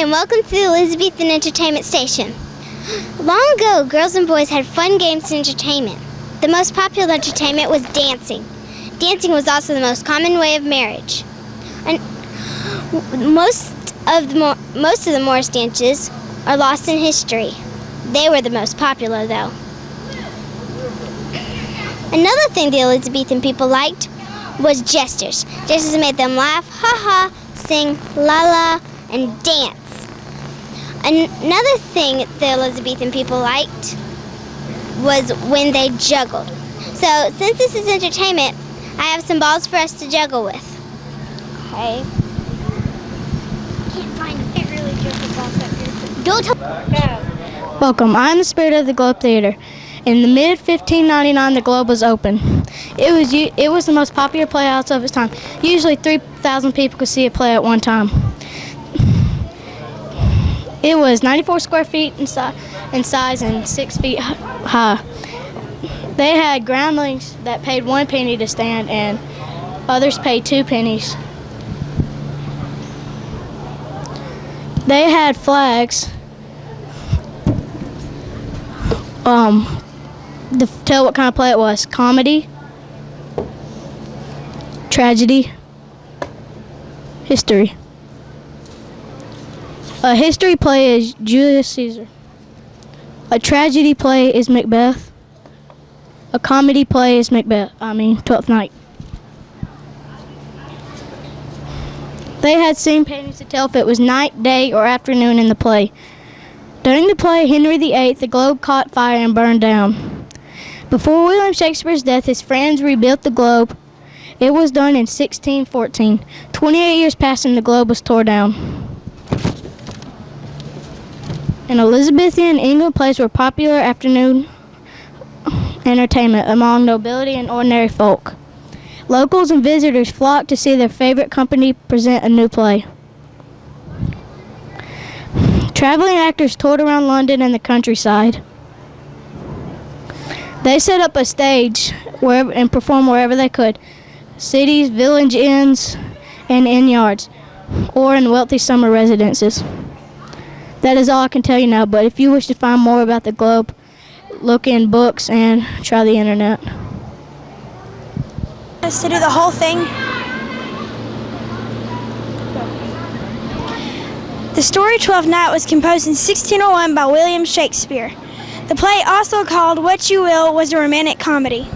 Hi, and welcome to the Elizabethan Entertainment Station. Long ago, girls and boys had fun games and entertainment. The most popular entertainment was dancing. Dancing was also the most common way of marriage. And most of the Morris dances are lost in history. They were the most popular, though. Another thing the Elizabethan people liked was jesters. Jesters made them laugh, ha-ha, sing, la-la, and dance. Another thing the Elizabethan people liked was when they juggled. So, since this is entertainment, I have some balls for us to juggle with. Okay. Can't find really juggle balls up here. Go. Welcome. I am the spirit of the Globe Theater. In the mid-1599, the Globe was open. It was the most popular playhouse of its time. Usually 3,000 people could see a play at one time. It was 94 square feet in size and 6 feet high. They had groundlings that paid 1 penny to stand, and others paid 2 pennies. They had flags. To tell what kind of play it was: comedy, tragedy, history. A history play is Julius Caesar. A tragedy play is Macbeth. A comedy play is Twelfth Night. They had scene paintings to tell if it was night, day, or afternoon in the play. During the play Henry VIII, the Globe caught fire and burned down. Before William Shakespeare's death, his friends rebuilt the Globe. It was done in 1614. 28 years passed and the Globe was torn down. In Elizabethan England, plays were popular afternoon entertainment among nobility and ordinary folk. Locals and visitors flocked to see their favorite company present a new play. Traveling actors toured around London and the countryside. They set up a stage and performed wherever they could: cities, village inns, and inn yards, or in wealthy summer residences. That is all I can tell you now, but if you wish to find more about the Globe, look in books and try the internet. To do the whole thing. The story Twelfth Night was composed in 1601 by William Shakespeare. The play, also called What You Will, was a romantic comedy.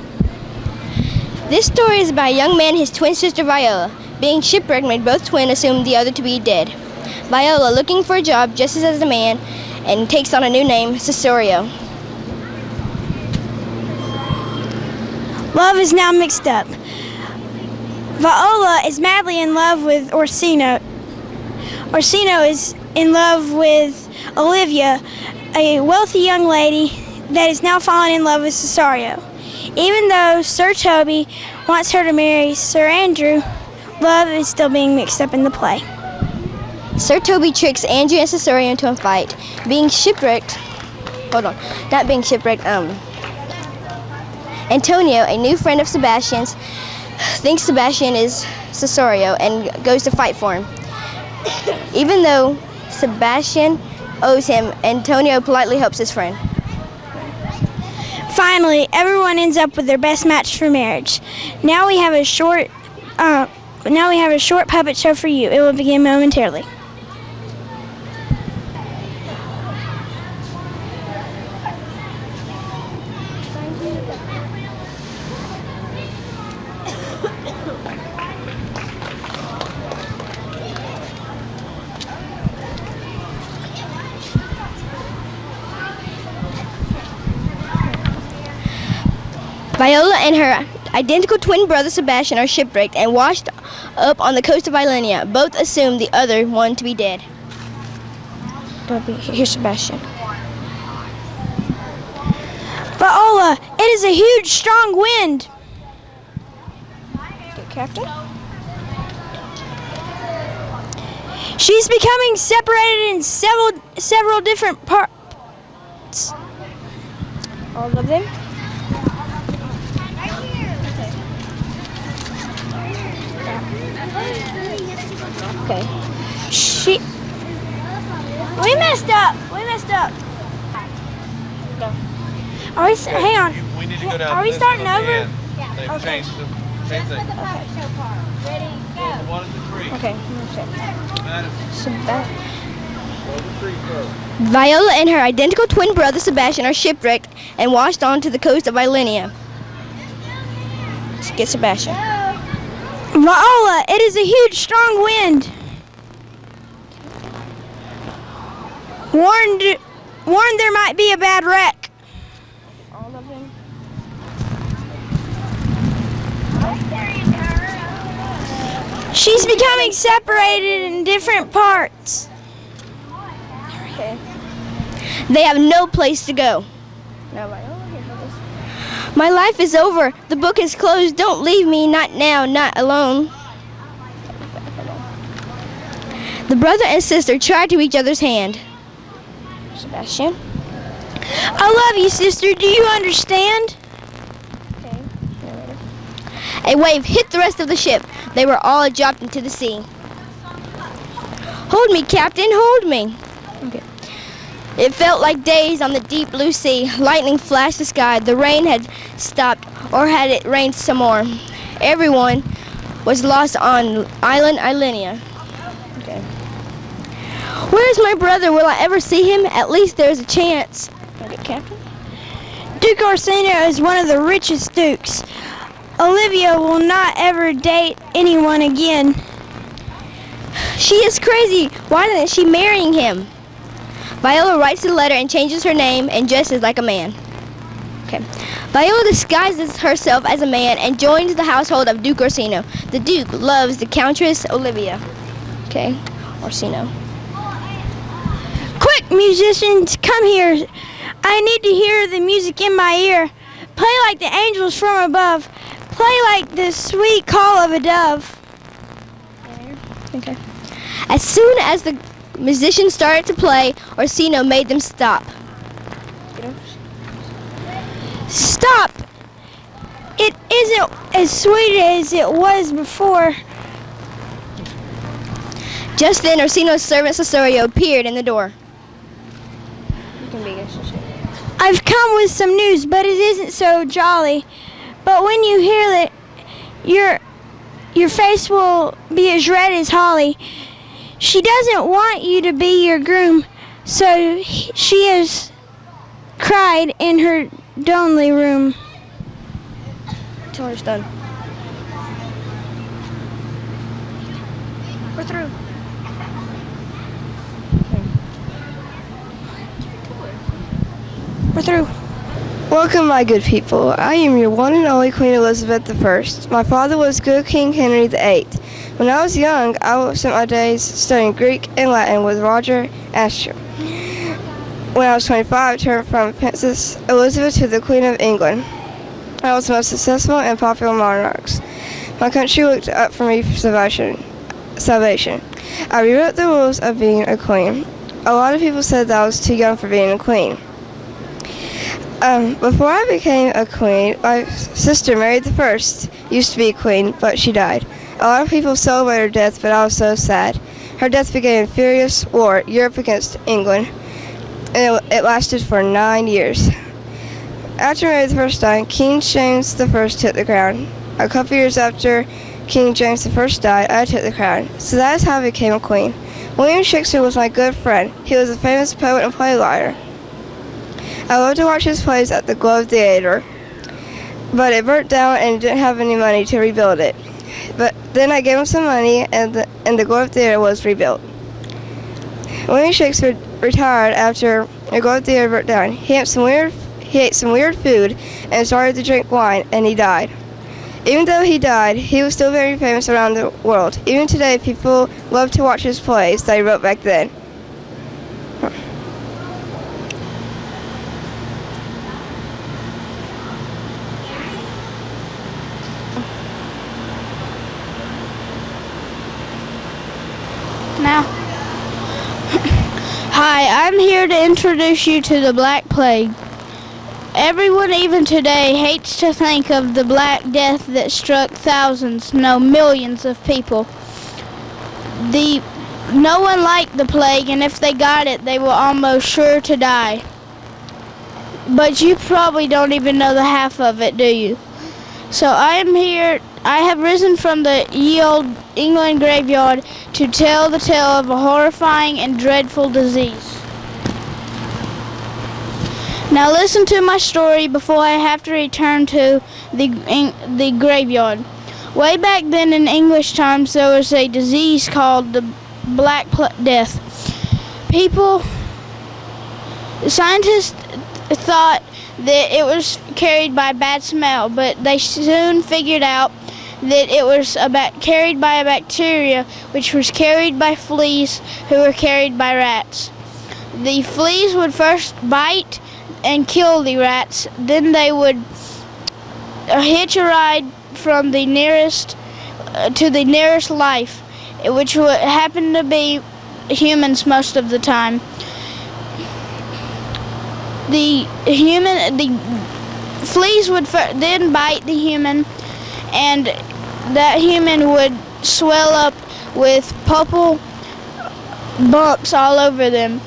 This story is about a young man and his twin sister Viola. Being shipwrecked made both twin assume the other to be dead. Viola, looking for a job just as a man, and takes on a new name, Cesario. Love is now mixed up. Viola is madly in love with Orsino. Orsino is in love with Olivia, a wealthy young lady that is now fallen in love with Cesario. Even though Sir Toby wants her to marry Sir Andrew, love is still being mixed up in the play. Sir Toby tricks Andrew and Cesario into a fight. Antonio, a new friend of Sebastian's, thinks Sebastian is Cesario and goes to fight for him. Even though Sebastian owes him, Antonio politely helps his friend. Finally, everyone ends up with their best match for marriage. Now we have a short puppet show for you. It will begin momentarily. Viola and her identical twin brother Sebastian are shipwrecked and washed up on the coast of Ilernia. Both assume the other one to be dead. Here's Sebastian. Viola, it is a huge, strong wind. Good, Captain. She's becoming separated in several different parts. All of them? Okay. We messed up. Are we? Hang on. We need to go down. Are we starting over? Yeah. They've changed the same thing. Show part. Ready, go. The one at the tree. Okay, I'm gonna check. Madison, go to the tree first. Viola and her identical twin brother Sebastian are shipwrecked and washed onto the coast of Ilenia. Let's get Sebastian. Viola, it is a huge, strong wind. Warned there might be a bad wreck. All of them. She's becoming separated in different parts. Okay. They have no place to go. My life is over. The book is closed. Don't leave me. Not now. Not alone. The brother and sister try to each other's hand. Sebastian. I love you, sister. Do you understand? Okay. A wave hit the rest of the ship. They were all dropped into the sea. Hold me, Captain. Hold me. Okay. It felt like days on the deep blue sea. Lightning flashed the sky. The rain had stopped, or had it rained some more? Everyone was lost on island Ilenia. Okay. Where's my brother? Will I ever see him? At least there's a chance. Okay, Captain. Duke Orsino is one of the richest dukes. Olivia will not ever date anyone again. She is crazy. Why isn't she marrying him? Viola writes a letter and changes her name and dresses like a man. Okay. Viola disguises herself as a man and joins the household of Duke Orsino. The Duke loves the Countess Olivia. Okay, Orsino. Quick, musicians, come here. I need to hear the music in my ear. Play like the angels from above. Play like the sweet call of a dove. Okay. As soon as the musicians started to play, Orsino made them stop. Stop! It isn't as sweet as it was before. Just then, Orsino's servant Cesario appeared in the door. I've come with some news, but it isn't so jolly. But when you hear it, your face will be as red as holly. She doesn't want you to be your groom, so she has cried in her lonely room. Tell her it's done. We're through. We're through. Welcome, my good people. I am your one and only Queen Elizabeth I. My father was good King Henry VIII. When I was young, I spent my days studying Greek and Latin with Roger Astor. When I was 25, I turned from Princess Elizabeth to the Queen of England. I was the most successful and popular monarchs. My country looked up for me for salvation. I rewrote the rules of being a queen. A lot of people said that I was too young for being a queen. Before I became a queen, my sister Mary I used to be a queen, but she died. A lot of people celebrate her death, but I was so sad. Her death began a furious war, Europe against England, and it lasted for 9 years. After Mary I died, King James I took the crown. A couple years after King James I died, I took the crown. So that is how I became a queen. William Shakespeare was my good friend. He was a famous poet and playwright. I loved to watch his plays at the Globe Theater, but it burnt down and didn't have any money to rebuild it. But then I gave him some money, and the Globe Theater was rebuilt. William Shakespeare retired after the Globe Theater burnt down. He ate some weird food and started to drink wine, and he died. Even though he died, he was still very famous around the world. Even today, people love to watch his plays that he wrote back then. Now. Hi, I'm here to introduce you to the Black Plague. Everyone, even today, hates to think of the Black Death that struck thousands, no, millions of people. The No one liked the plague, and if they got it, they were almost sure to die. But you probably don't even know the half of it, do you? So I am here. I have risen from the ye old England graveyard to tell the tale of a horrifying and dreadful disease. Now listen to my story before I have to return to the graveyard. Way back then in English times, there was a disease called the Black Death. Scientists thought that it was carried by bad smell, but they soon figured out that it was carried by a bacteria, which was carried by fleas, who were carried by rats. The fleas would first bite and kill the rats, then they would hitch a ride from the nearest to the nearest life, which would happen to be humans most of the time. The fleas would then bite the human, and that human would swell up with purple bumps all over them.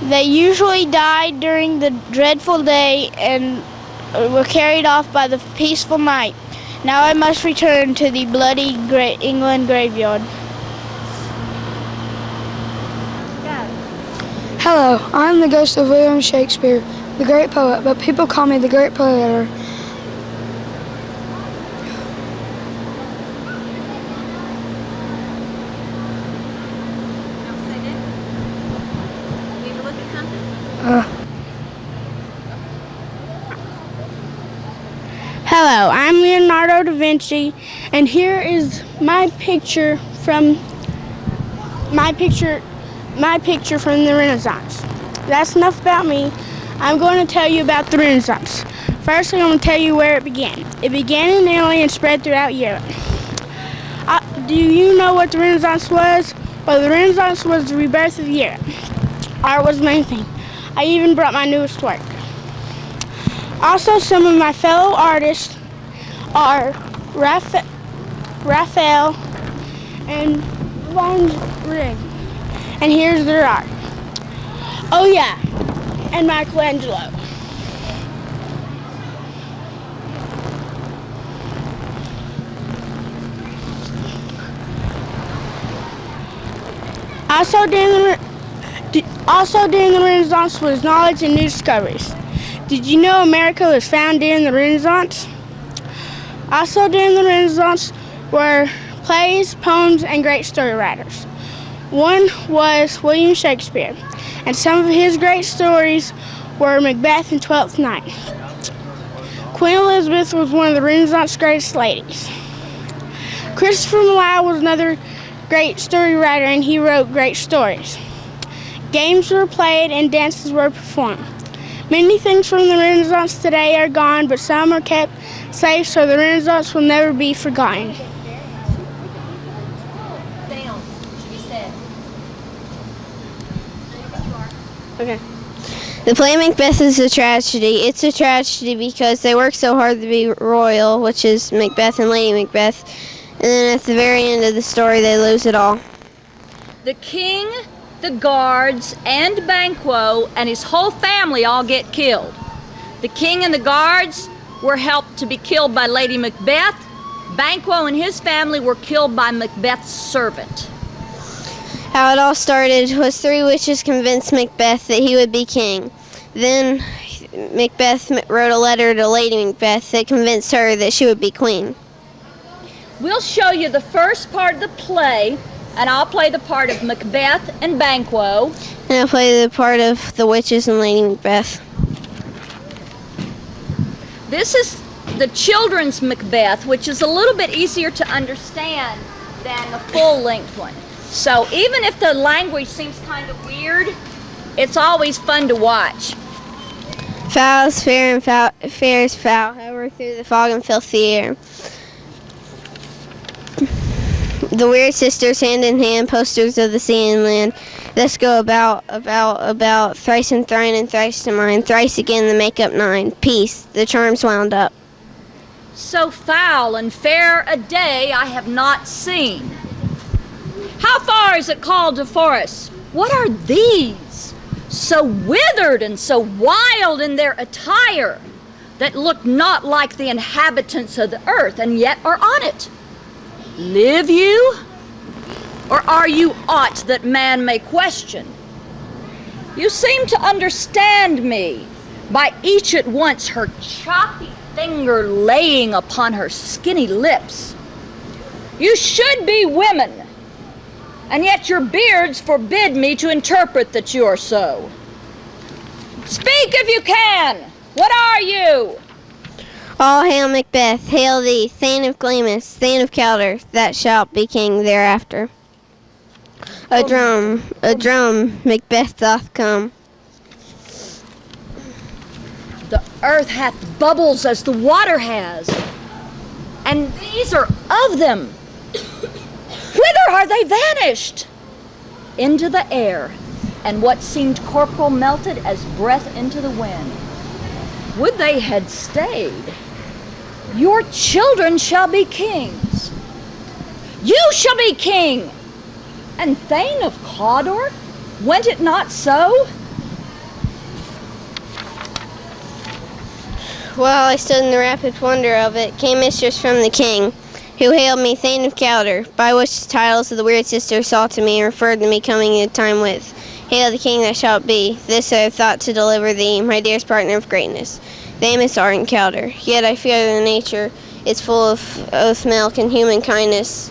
They usually died during the dreadful day and were carried off by the peaceful night. Now I must return to the bloody England graveyard. Hello, I'm the ghost of William Shakespeare, the great poet, but people call me the great poet. Hello, I'm Leonardo da Vinci, and here is my picture from the Renaissance. That's enough about me. I'm going to tell you about the Renaissance. First, I'm going to tell you where it began. It began in Italy and spread throughout Europe. Do you know what the Renaissance was? Well, the Renaissance was the rebirth of Europe. Art was the main thing. I even brought my newest work. Also, some of my fellow artists are Raphael and Von Rijn. And here's their art. Oh yeah, and Michelangelo. Also during the Renaissance was knowledge and new discoveries. Did you know America was found during the Renaissance? Also during the Renaissance were plays, poems, and great story writers. One was William Shakespeare, and some of his great stories were Macbeth and Twelfth Night. Queen Elizabeth was one of the Renaissance greatest ladies. Christopher Marlowe was another great story writer, and he wrote great stories. Games were played and dances were performed. Many things from the Renaissance today are gone, but some are kept safe so the Renaissance will never be forgotten. Okay. The play Macbeth is a tragedy. It's a tragedy because they work so hard to be royal, which is Macbeth and Lady Macbeth, and then at the very end of the story they lose it all. The king, the guards, and Banquo and his whole family all get killed. The king and the guards were helped to be killed by Lady Macbeth. Banquo and his family were killed by Macbeth's servant. How it all started was 3 witches convinced Macbeth that he would be king. Then Macbeth wrote a letter to Lady Macbeth that convinced her that she would be queen. We'll show you the first part of the play, and I'll play the part of Macbeth and Banquo. And I'll play the part of the witches and Lady Macbeth. This is the children's Macbeth, which is a little bit easier to understand than the full-length one. So even if the language seems kind of weird, it's always fun to watch. Foul is fair and fair is foul, however through the fog and filthy air. The weird sisters, hand in hand, posters of the sea and land. Thus go about, thrice and thine and thrice to mine, thrice again the make-up 9. Peace, the charms wound up. So foul and fair a day I have not seen. How far is it called to forest? What are these? So withered and so wild in their attire, that look not like the inhabitants of the earth, and yet are on it. Live you? Or are you aught that man may question? You seem to understand me, by each at once her choppy finger laying upon her skinny lips. You should be women, and yet your beards forbid me to interpret that you are so. Speak if you can. What are you? All hail Macbeth, hail thee, Thane of Glamis, Thane of Calder, that shalt be king thereafter. A drum, Macbeth doth come. The earth hath bubbles as the water has, and these are of them. Whither are they vanished? Into the air, and what seemed corporal melted as breath into the wind. Would they had stayed. Your children shall be kings. You shall be king. And Thane of Cawdor, went it not so? While I stood in the rapid wonder of it, came mistress from the king, who hailed me Thane of Calder, by which the titles of the weird sister saw to me and referred to me coming in time with. Hail the king that shalt be, this I have thought to deliver thee, my dearest partner of greatness. Famous art in Calder, yet I fear the nature is full of oath milk and human kindness.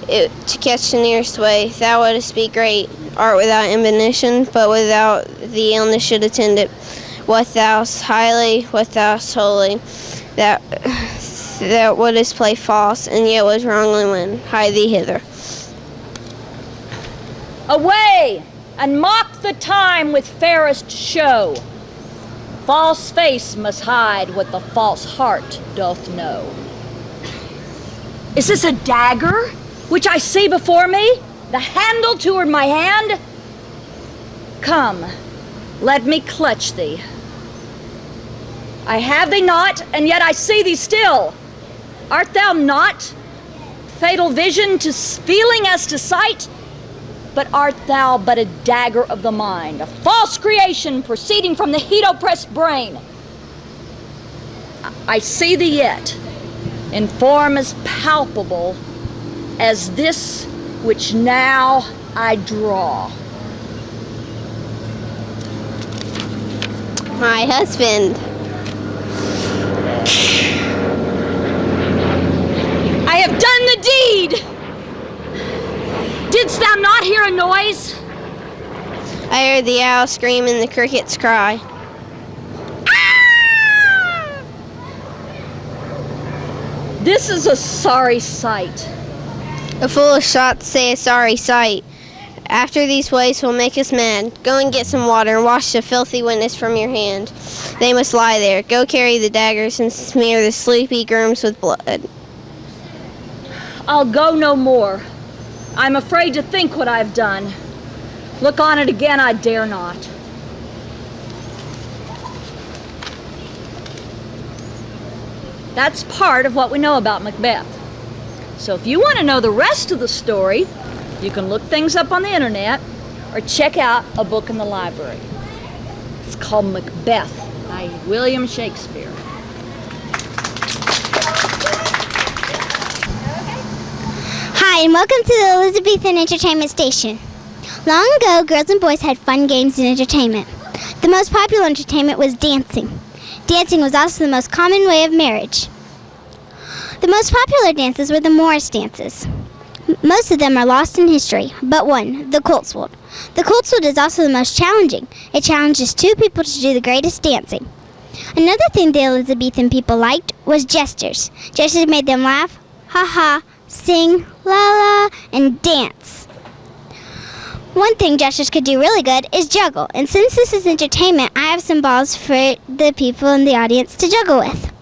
To catch the nearest way, thou wouldst be great, art without ambition, but without the illness should attend it. What thou'st highly, what thou'st holy, that wouldst play false, and yet was wrongly win. Hie thee hither. Away, and mock the time with fairest show. False face must hide what the false heart doth know. Is this a dagger, which I see before me, the handle toward my hand? Come, let me clutch thee. I have thee not, and yet I see thee still. Art thou not fatal vision to feeling as to sight? But art thou but a dagger of the mind, a false creation proceeding from the heat-oppressed brain? I see thee yet, in form as palpable as this which now I draw. My husband. I have done the deed! Didst thou not hear a noise? I heard the owl scream and the crickets cry. Ah! This is a sorry sight. A foolish shot to say a sorry sight. After these ways will make us mad. Go and get some water and wash the filthy witness from your hand. They must lie there. Go carry the daggers and smear the sleepy grooms with blood. I'll go no more. I'm afraid to think what I've done. Look on it again, I dare not. That's part of what we know about Macbeth. So if you want to know the rest of the story, you can look things up on the internet or check out a book in the library. It's called Macbeth by William Shakespeare. Hi, and welcome to the Elizabethan Entertainment Station. Long ago, girls and boys had fun games and entertainment. The most popular entertainment was dancing. Dancing was also the most common way of marriage. The most popular dances were the Morris dances. Most of them are lost in history, but one, the Coltswold. The Coltswold is also the most challenging. It challenges two people to do the greatest dancing. Another thing the Elizabethan people liked was jesters. Jesters made them laugh, ha-ha, sing, la-la, and dance. One thing jesters could do really good is juggle, and since this is entertainment, I have some balls for the people in the audience to juggle with.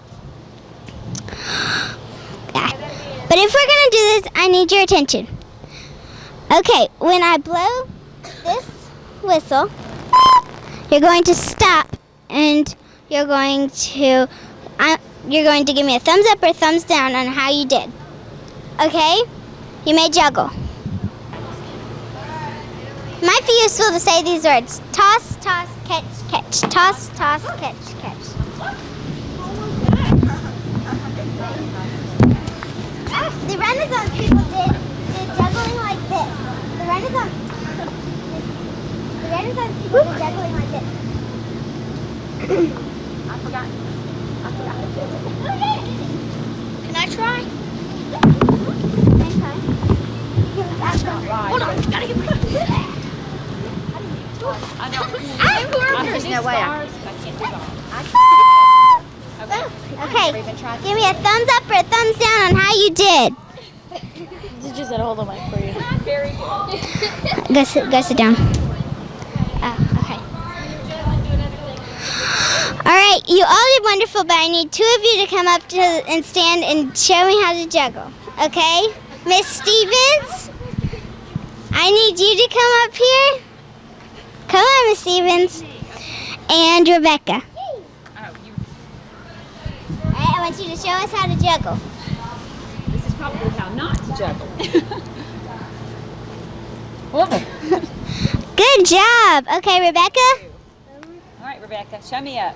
But if we're going to do this, I need your attention. Okay, when I blow this whistle, you're going to stop, and you're going to give me a thumbs up or a thumbs down on how you did. Okay? You may juggle. if useful to say these words. Toss, toss, catch, catch. Toss, toss, catch, catch. The Renaissance people did juggling like this. The Renaissance people did juggling like this. I forgot. Can I try? Hold on, gotta get my I know. There's no way I can't do that. Okay, give me a thumbs up or a thumbs down on how you did. Just said hold on mic for you. Very good. Go sit down. Okay. All right, you all did wonderful, but I need two of you to come up and stand and show me how to juggle. Okay? Miss Stevens, I need you to come up here. Come on, Miss Stevens. And Rebecca. All right, I want you to show us how to juggle. This is probably how not to juggle. Good job. Okay, Rebecca. All right, Rebecca, show me up.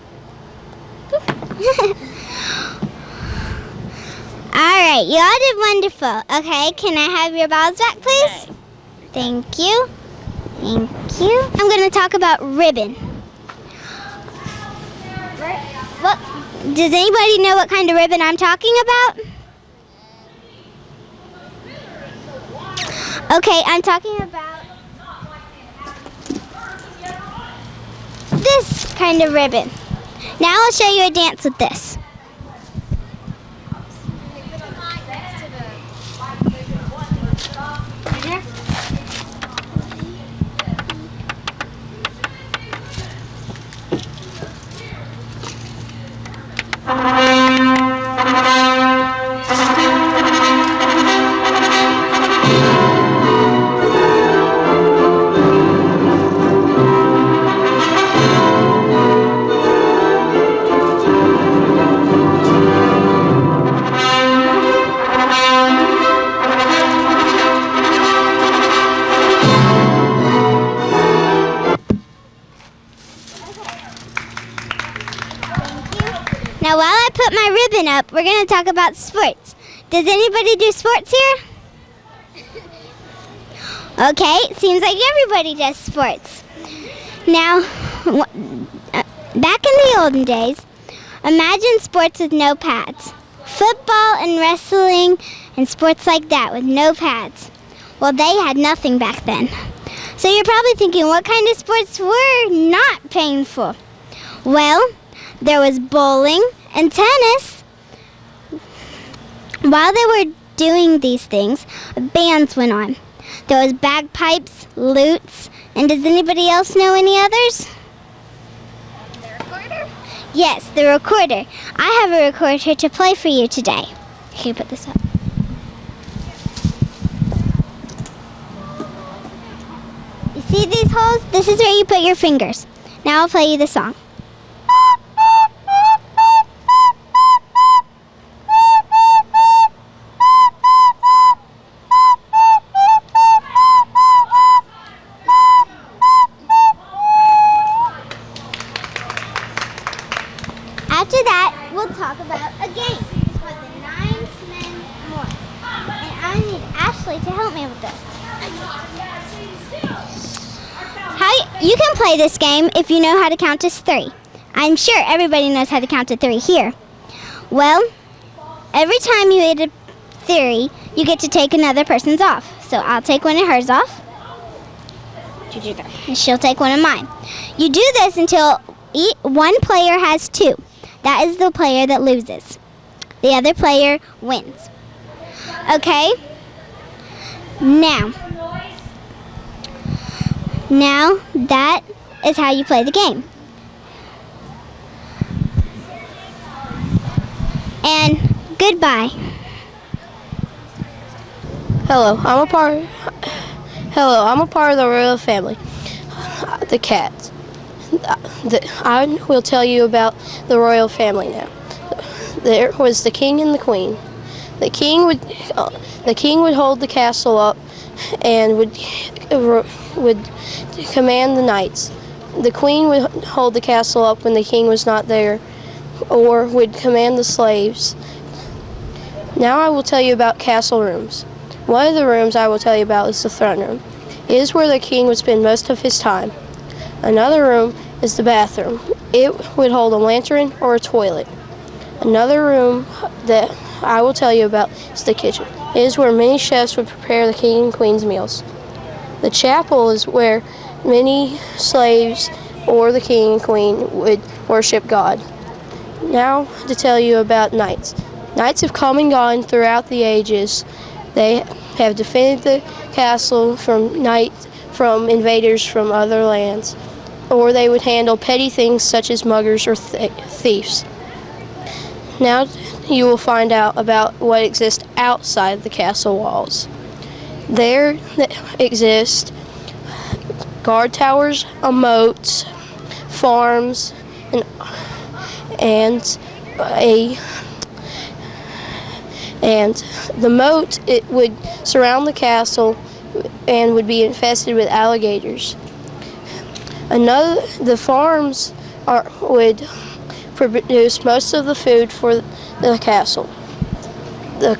All right, you all did wonderful. Okay, can I have your balls back, please? Okay. Thank you. Thank you. I'm going to talk about ribbon. What? Does anybody know what kind of ribbon I'm talking about? Okay, I'm talking about this kind of ribbon. Now I'll show you a dance with this. Now while I put my ribbon up, we're going to talk about sports. Does anybody do sports here? Okay, seems like everybody does sports. Now, back in the olden days, imagine sports with no pads. Football and wrestling and sports like that with no pads. Well, they had nothing back then. So you're probably thinking, what kind of sports were not painful? Well, there was bowling and tennis. While they were doing these things, bands went on. There was bagpipes, lutes, and does anybody else know any others? The recorder? Yes, the recorder. I have a recorder to play for you today. Here, put this up. You see these holes? This is where you put your fingers. Now I'll play you the song. After that, we'll talk about a game. It's called the 9 Men More. And I need Ashley to help me with this. You can play this game if you know how to count to 3. I'm sure everybody knows how to count to 3 here. Well, every time you hit a 3, you get to take another person's off. So I'll take one of hers off. And she'll take one of mine. You do this until one player has 2. That is the player that loses. The other player wins. Okay? Now that is how you play the game. And goodbye. Hello, I'm a part of the royal family, the cats. I will tell you about the royal family now. There was the king and the queen. The king would hold the castle up and would command the knights. The queen would hold the castle up when the king was not there, or would command the slaves. Now I will tell you about castle rooms. One of the rooms I will tell you about is the throne room. It is where the king would spend most of his time. Another room is the bathroom. It would hold a lantern or a toilet. Another room that I will tell you about is the kitchen. It is where many chefs would prepare the king and queen's meals. The chapel is where many slaves or the king and queen would worship God. Now to tell you about knights. Knights have come and gone throughout the ages. They have defended the castle from invaders from other lands, or they would handle petty things such as muggers or thieves. Now you will find out about what exists outside the castle walls. There exist guard towers, moats, farms, and the moat, it would surround the castle and would be infested with alligators. The farms would produce most of the food for the castle. The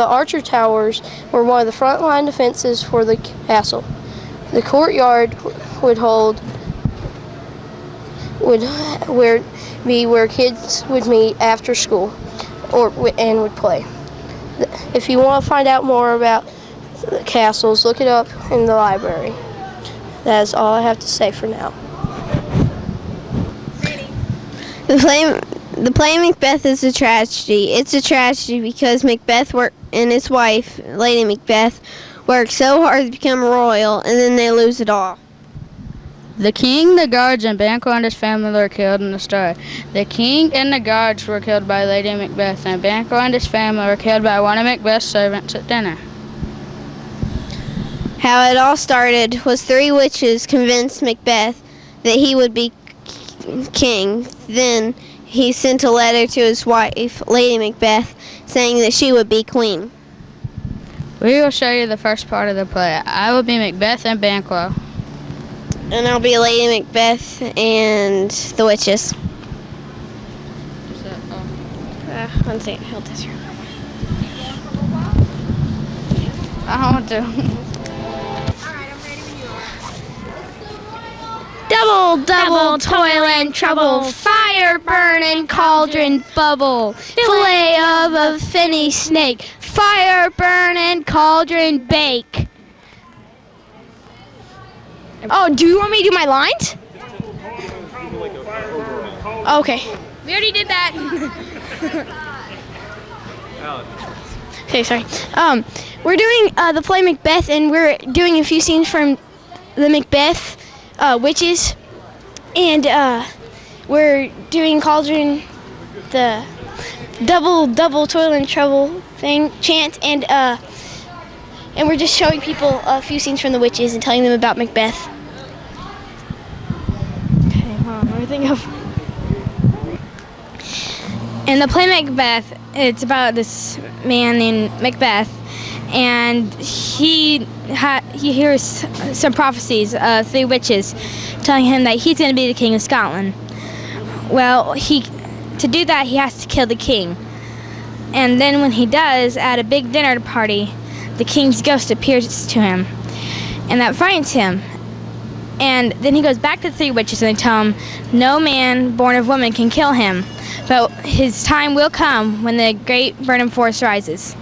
archer towers were one of the frontline defenses for the castle. The courtyard would be where kids would meet after school and would play. If you want to find out more about the castles, look it up in the library. That is all I have to say for now. The play Macbeth is a tragedy. It's a tragedy because Macbeth and his wife, Lady Macbeth, worked so hard to become royal, and then they lose it all. The king, the guards, and Banquo and his family were killed in the story. The king and the guards were killed by Lady Macbeth, and Banquo and his family were killed by one of Macbeth's servants at dinner. How it all started was 3 witches convinced Macbeth that he would be king. Then he sent a letter to his wife, Lady Macbeth, saying that she would be queen. We will show you the first part of the play. I will be Macbeth and Banquo. And I'll be Lady Macbeth and the witches. One second, hold this here. I want to. Double, toil and trouble, fire burn and cauldron bubble, fillet of a finny snake, fire burn and cauldron bake. Oh, do you want me to do my lines? Okay. We already did that. Okay, sorry. We're doing the play Macbeth, and we're doing a few scenes from the Macbeth witches, and we're doing cauldron, the double toil and trouble chant, and we're just showing people a few scenes from the witches and telling them about Macbeth. Okay, hold on, let me think of. In the play Macbeth, it's about this man named Macbeth, and he hears some prophecies of 3 witches telling him that he's going to be the king of Scotland. Well, to do that, he has to kill the king. And then when he does, at a big dinner party, the king's ghost appears to him, and that frightens him. And then he goes back to the 3 witches, and they tell him no man born of woman can kill him, but his time will come when the great Burnham Forest rises.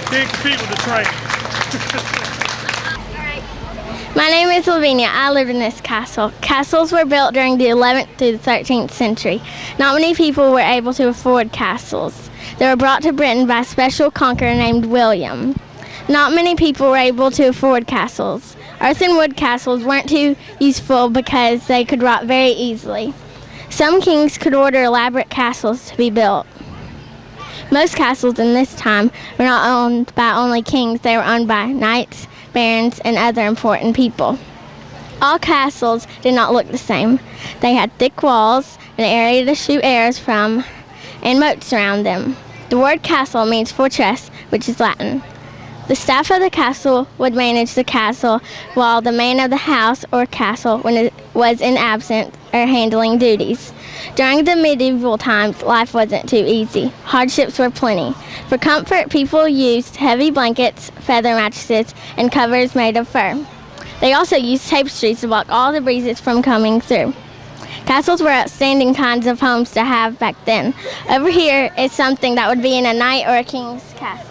Can't compete with the train. My name is Lavinia. I live in this castle. Castles were built during the 11th to the 13th century. Not many people were able to afford castles. They were brought to Britain by a special conqueror named William. Not many people were able to afford castles. Earth and wood castles weren't too useful because they could rot very easily. Some kings could order elaborate castles to be built. Most castles in this time were not owned by only kings. They were owned by knights, barons, and other important people. All castles did not look the same. They had thick walls, an area to shoot arrows from, and moats around them. The word castle means fortress, which is Latin. The staff of the castle would manage the castle, while the man of the house or castle was in absence or handling duties. During the medieval times, life wasn't too easy. Hardships were plenty. For comfort, people used heavy blankets, feather mattresses, and covers made of fur. They also used tapestries to block all the breezes from coming through. Castles were outstanding kinds of homes to have back then. Over here is something that would be in a knight or a king's castle.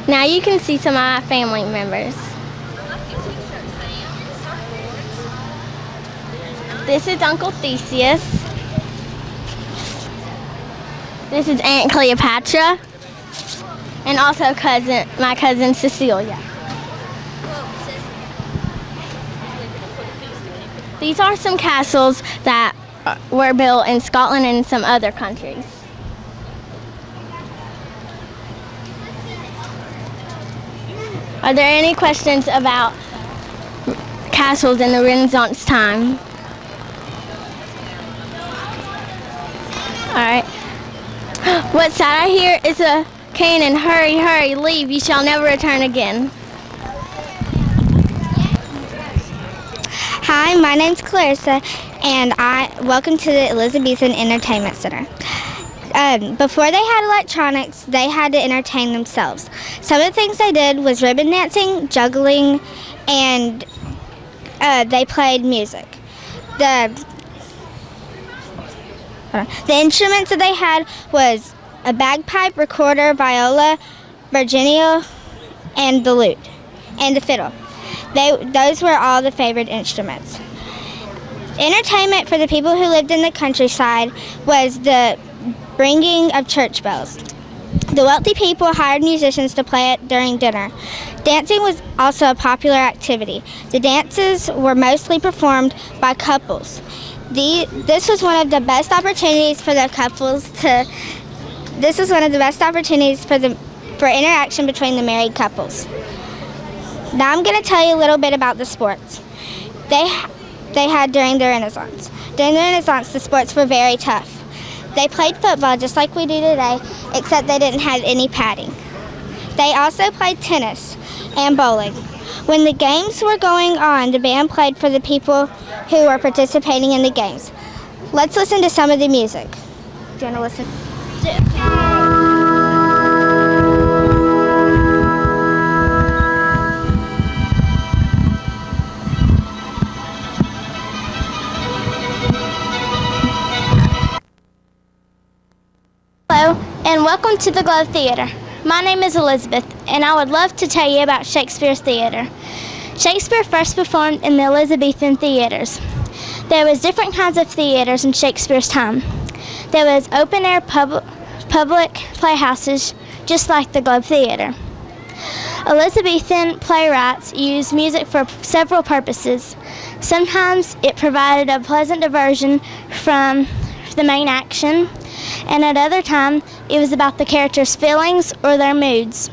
Now you can see some of my family members. This is Uncle Theseus. This is Aunt Cleopatra. And also my cousin Cecilia. These are some castles that were built in Scotland and some other countries. Are there any questions about castles in the Renaissance time? All right. What's that I hear is a cannon. Hurry, hurry, leave. You shall never return again. Hi, my name's Clarissa, and welcome to the Elizabethan Entertainment Center. Before they had electronics, they had to entertain themselves. Some of the things they did was ribbon dancing, juggling, and they played music. The instruments that they had was a bagpipe, recorder, viola, virginio, and the lute, and the fiddle. Those were all the favorite instruments. Entertainment for the people who lived in the countryside was the ringing of church bells. The wealthy people hired musicians to play it during dinner. Dancing was also a popular activity. The dances were mostly performed by couples. This was one of the best opportunities for the couples to. This was one of the best opportunities for interaction between the married couples. Now I'm going to tell you a little bit about the sports they had during the Renaissance. During the Renaissance, the sports were very tough. They played football just like we do today, except they didn't have any padding. They also played tennis and bowling. When the games were going on, the band played for the people who were participating in the games. Let's listen to some of the music. Do you want to listen? Hello, and welcome to the Globe Theater. My name is Elizabeth, and I would love to tell you about Shakespeare's theater. Shakespeare first performed in the Elizabethan theaters. There was different kinds of theaters in Shakespeare's time. There was open-air public playhouses, just like the Globe Theater. Elizabethan playwrights used music for several purposes. Sometimes it provided a pleasant diversion from the main action, and at other times it was about the characters' feelings or their moods.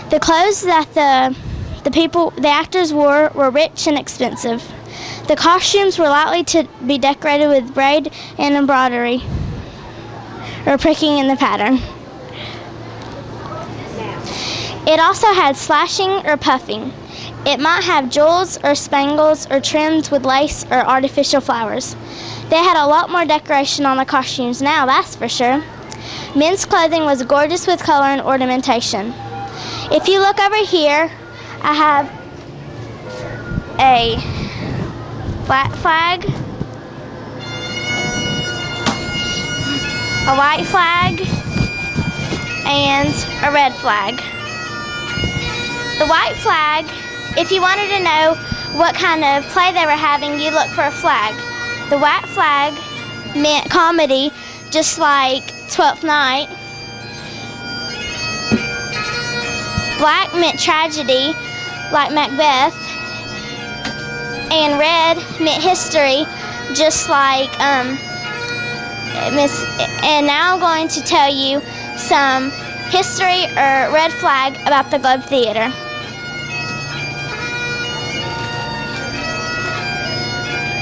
The clothes that the actors wore were rich and expensive. The costumes were likely to be decorated with braid and embroidery or pricking in the pattern. It also had slashing or puffing. It might have jewels or spangles or trimmed with lace or artificial flowers. They had a lot more decoration on the costumes now, that's for sure. Men's clothing was gorgeous with color and ornamentation. If you look over here, I have a black flag a white flag, and a red flag. The white flag, if you wanted to know what kind of play they were having, you look for a flag. The white flag meant comedy, just like Twelfth Night. Black meant tragedy, like Macbeth. And red meant history, just like and now I'm going to tell you some history or red flag about the Globe Theater.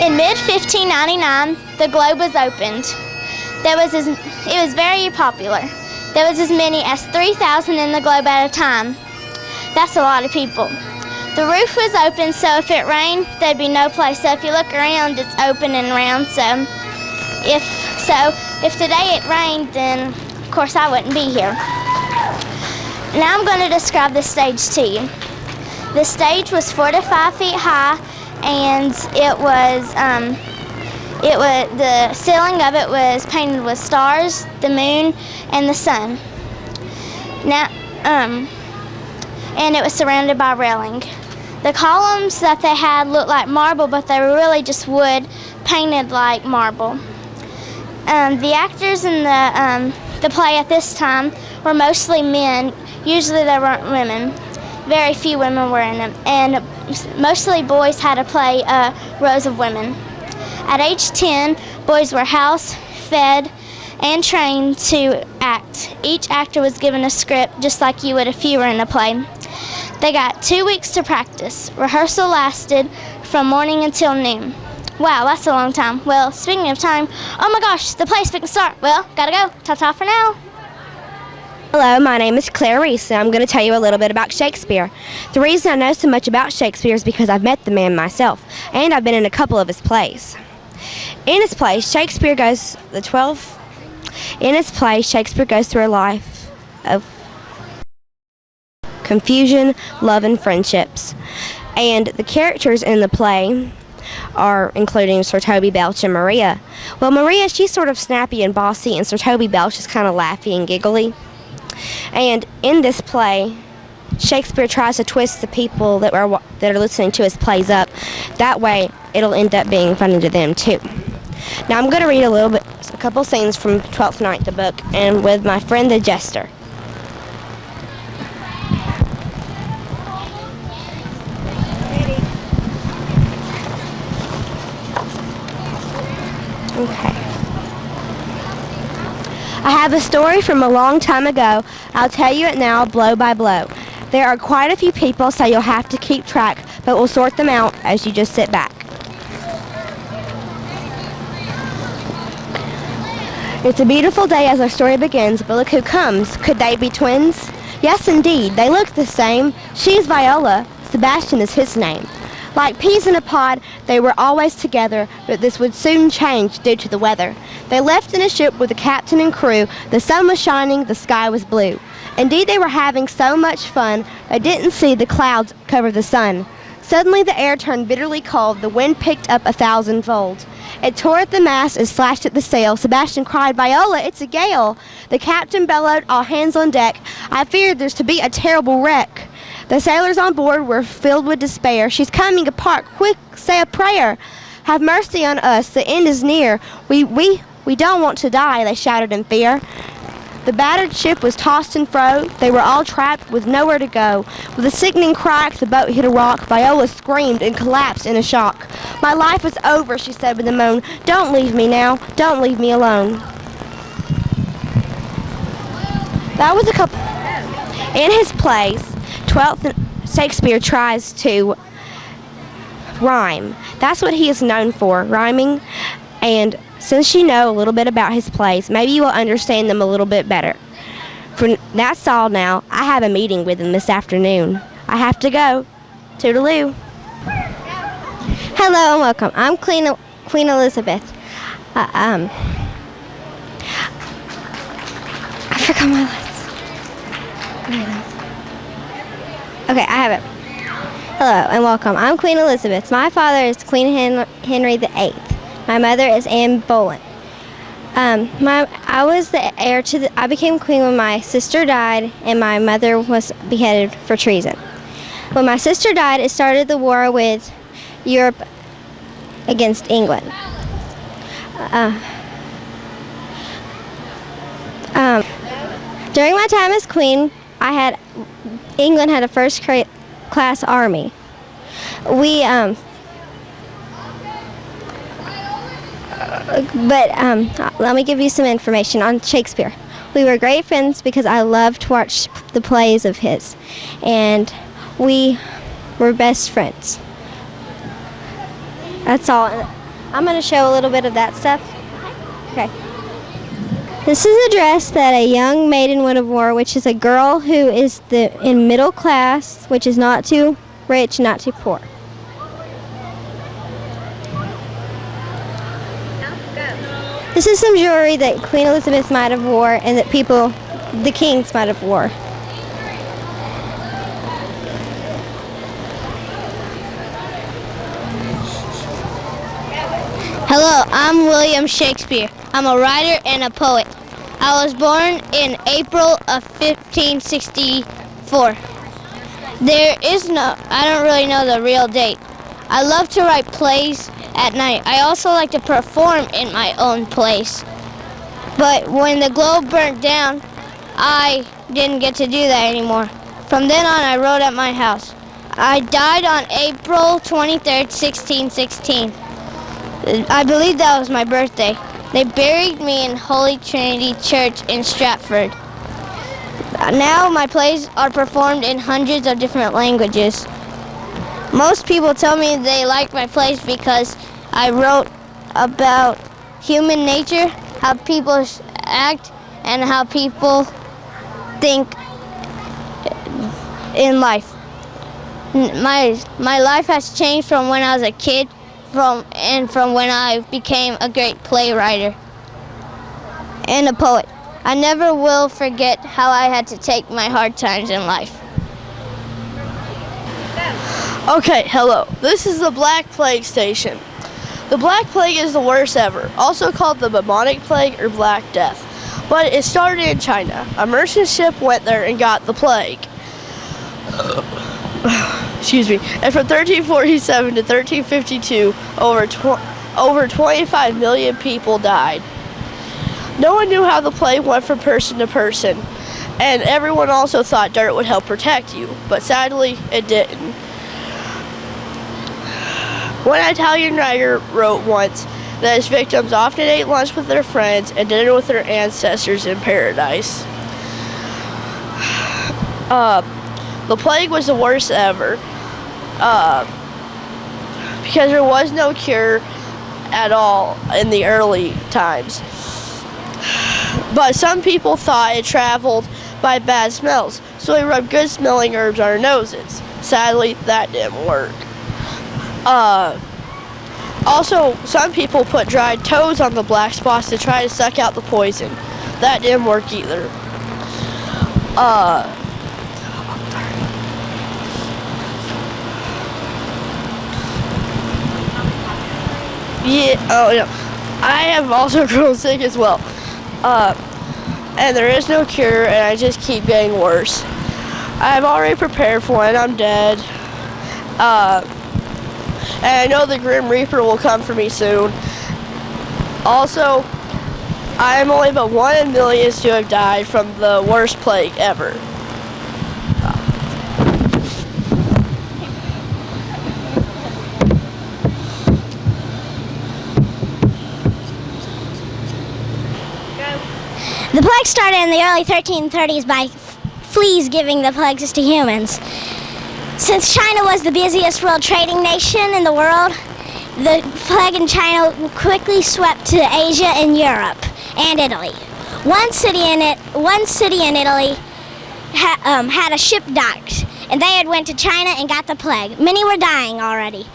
In mid-1599, the Globe was opened. It was very popular. There was as many as 3,000 in the Globe at a time. That's a lot of people. The roof was open, so if it rained, there'd be no place. So if you look around, it's open and round. So if today it rained, then of course I wouldn't be here. Now I'm going to describe the stage to you. The stage was 4 to 5 feet high, and the ceiling of it was painted with stars, the moon, and the sun. Now, and it was surrounded by railing. The columns that they had looked like marble, but they were really just wood painted like marble. The actors in the play at this time were mostly men. Usually there weren't women. Very few women were in them, and mostly boys had to play rows of women. At age 10, boys were housed, fed, and trained to act. Each actor was given a script just like you would if you were in a play. They got 2 weeks to practice. Rehearsal lasted from morning until noon. Wow, that's a long time. Well, speaking of time, oh my gosh, the play's fixing to start. Well, gotta go. Ta-ta for now. Hello, my name is Claire Reese, and I'm going to tell you a little bit about Shakespeare. The reason I know so much about Shakespeare is because I've met the man myself, and I've been in a couple of his plays. In his play, Shakespeare goes through a life of confusion, love, and friendships. And the characters in the play are including Sir Toby Belch and Maria. Well, Maria, she's sort of snappy and bossy, and Sir Toby Belch is kind of laughy and giggly. And in this play, Shakespeare tries to twist the people that are listening to his plays up. That way, it'll end up being funny to them too. Now I'm going to read a couple scenes from Twelfth Night, the book, and with my friend the Jester. Okay. I have a story from a long time ago. I'll tell you it now, blow by blow. There are quite a few people, so you'll have to keep track, but we'll sort them out as you just sit back. It's a beautiful day as our story begins, but look who comes. Could they be twins? Yes, indeed. They look the same. She's Viola. Sebastian is his name. Like peas in a pod, they were always together, but this would soon change due to the weather. They left in a ship with the captain and crew. The sun was shining, the sky was blue. Indeed, they were having so much fun, they didn't see the clouds cover the sun. Suddenly the air turned bitterly cold, the wind picked up 1,000-fold. It tore at the mast and slashed at the sail. Sebastian cried, "Viola, it's a gale!" The captain bellowed, "All hands on deck. I fear there's to be a terrible wreck." The sailors on board were filled with despair. "She's coming apart. Quick, say a prayer. Have mercy on us. The end is near. We don't want to die," they shouted in fear. The battered ship was tossed and fro. They were all trapped with nowhere to go. With a sickening crack, the boat hit a rock. Viola screamed and collapsed in a shock. "My life is over," she said with a moan. "Don't leave me now. Don't leave me alone." That was a couple. In his plays, Shakespeare tries to rhyme. That's what he is known for, rhyming. And since you know a little bit about his plays, maybe you will understand them a little bit better. That's all now. I have a meeting with him this afternoon. I have to go. Toodaloo. Hello and welcome. I'm Queen Elizabeth. I forgot my lights. Okay, I have it. Hello and welcome. I'm Queen Elizabeth. My father is Queen Henry VIII. My mother is Anne Boleyn. I was the heir to I became queen when my sister died and my mother was beheaded for treason. When my sister died, it started the war with Europe against England. During my time as queen, England had a first-class army. Let me give you some information on Shakespeare. We were great friends because I loved to watch the plays of his, and we were best friends. That's all. I'm going to show a little bit of that stuff. Okay. This is a dress that a young maiden would have wore, which is a girl who is in middle class, which is not too rich, not too poor. This is some jewelry that Queen Elizabeth might have wore and that the kings might have wore. Hello, I'm William Shakespeare. I'm a writer and a poet. I was born in April of 1564. I don't really know the real date. I love to write plays at night. I also like to perform in my own plays. But when the globe burnt down, I didn't get to do that anymore. From then on, I wrote at my house. I died on April 23rd, 1616. I believe that was my birthday. They buried me in Holy Trinity Church in Stratford. Now my plays are performed in hundreds of different languages. Most people tell me they like my plays because I wrote about human nature, how people act, and how people think in life. My life has changed from when I was a kid from when I became a great playwright and a poet. I never will forget how I had to take my hard times in life. Okay, hello. This is the Black Plague Station. The Black Plague is the worst ever, also called the bubonic plague or Black Death. But it started in China. A merchant ship went there and got the plague. Excuse me. And from 1347 to 1352, over 25 million people died. No one knew how the plague went from person to person, and everyone also thought dirt would help protect you, but sadly, it didn't. One Italian writer wrote once that his victims often ate lunch with their friends and dinner with their ancestors in paradise. The plague was the worst ever because there was no cure at all in the early times. But some people thought it traveled by bad smells, so they rubbed good smelling herbs on our noses. Sadly, that didn't work. Also, some people put dried toads on the black spots to try to suck out the poison. That didn't work either. I have also grown sick as well. And there is no cure, and I just keep getting worse. I've already prepared for when I'm dead. And I know the Grim Reaper will come for me soon. Also, I am only but one in millions to have died from the worst plague ever. The plague started in the early 1330s by fleas giving the plagues to humans. Since China was the busiest world trading nation in the world, the plague in China quickly swept to Asia and Europe and Italy. One city in Italy had a ship docked, and they had went to China and got the plague. Many were dying already.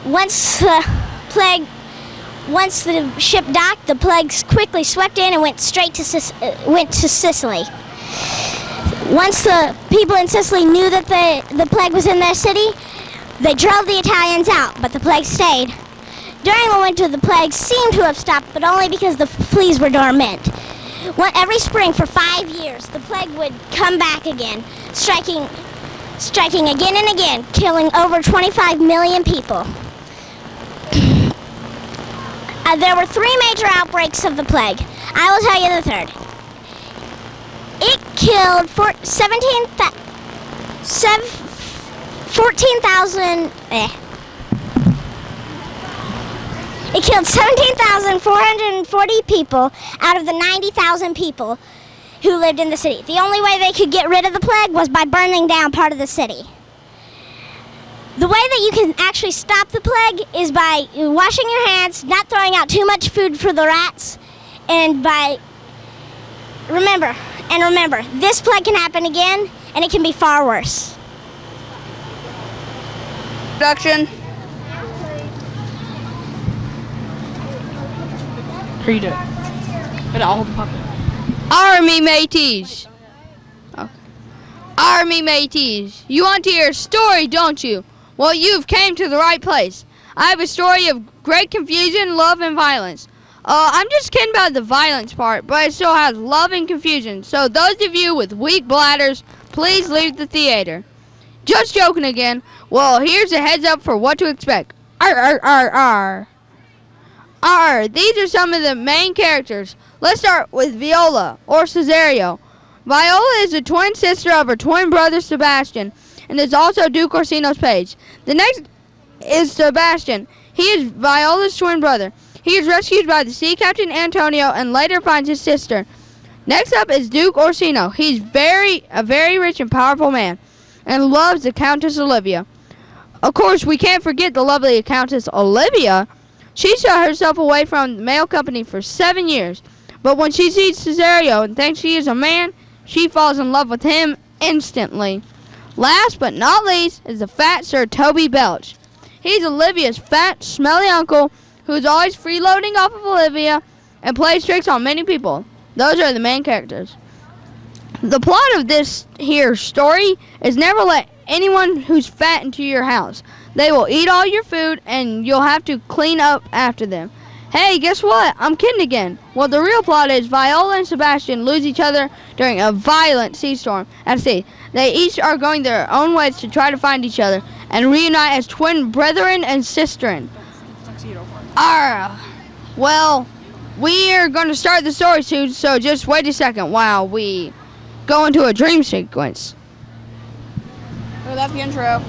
Once the ship docked, the plague quickly swept in and went straight to Sicily. Once the people in Sicily knew that the plague was in their city, they drove the Italians out, but the plague stayed. During the winter, the plague seemed to have stopped, but only because the fleas were dormant. Every spring for 5 years, the plague would come back again, striking again and again, killing over 25 million people. There were 3 major outbreaks of the plague. I will tell you the third. It killed 14,440 people out of the 90,000 people who lived in the city. The only way they could get rid of the plague was by burning down part of the city. The way that you can actually stop the plague is by washing your hands, not throwing out too much food for the rats, and by remember, this plague can happen again, and it can be far worse. Production. Read it. And I'll hold the puppet. Army mateys. Okay. Army mateys. You want to hear a story, don't you? Well, you've came to the right place. I have a story of great confusion, love, and violence. I'm just kidding about the violence part, but it still has love and confusion. So those of you with weak bladders, please leave the theater. Just joking again. Well, here's a heads up for what to expect. These are some of the main characters. Let's start with Viola, or Cesario. Viola is the twin sister of her twin brother Sebastian, and is also Duke Orsino's page. The next is Sebastian. He is Viola's twin brother. He is rescued by the sea captain Antonio and later finds his sister. Next up is Duke Orsino. He's a very rich and powerful man and loves the Countess Olivia. Of course, we can't forget the lovely Countess Olivia. She shut herself away from the mail company for 7 years. But when she sees Cesario and thinks he is a man, she falls in love with him instantly. Last but not least is the fat Sir Toby Belch. He's Olivia's fat, smelly uncle who's always freeloading off of Olivia and plays tricks on many people. Those are the main characters. The plot of this here story is never let anyone who's fat into your house. They will eat all your food and you'll have to clean up after them. Hey, guess what? I'm kidding again. Well, the real plot is Viola and Sebastian lose each other during a violent sea storm at sea. They each are going their own ways to try to find each other and reunite as twin brethren and sisterin. Well, we are going to start the story soon, so just wait a second while we go into a dream sequence. Oh, that's the intro.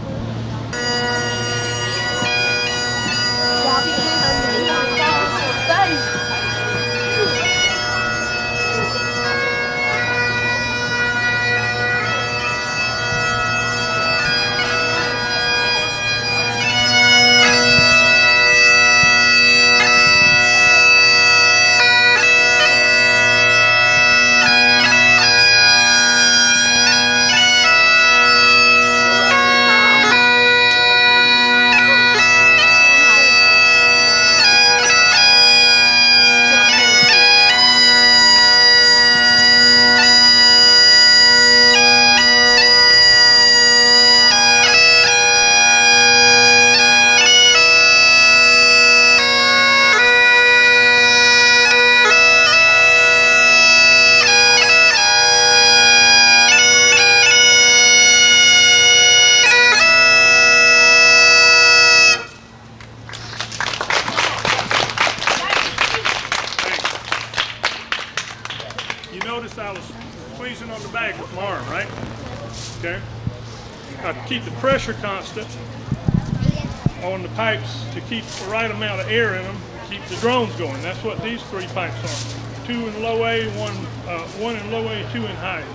Keep the pressure constant on the pipes to keep the right amount of air in them, keep the drones going. That's what these 3 pipes are. 2 in low A, one in low A, 2 in high A.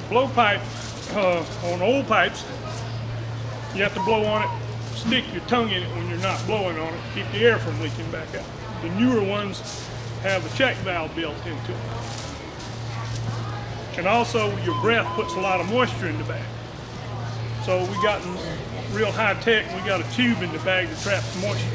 Blow pipe, on old pipes, you have to blow on it, stick your tongue in it when you're not blowing on it, keep the air from leaking back out. The newer ones have a check valve built into them. And also your breath puts a lot of moisture in the bag. So we got real high tech, we got a tube in the bag that traps moisture.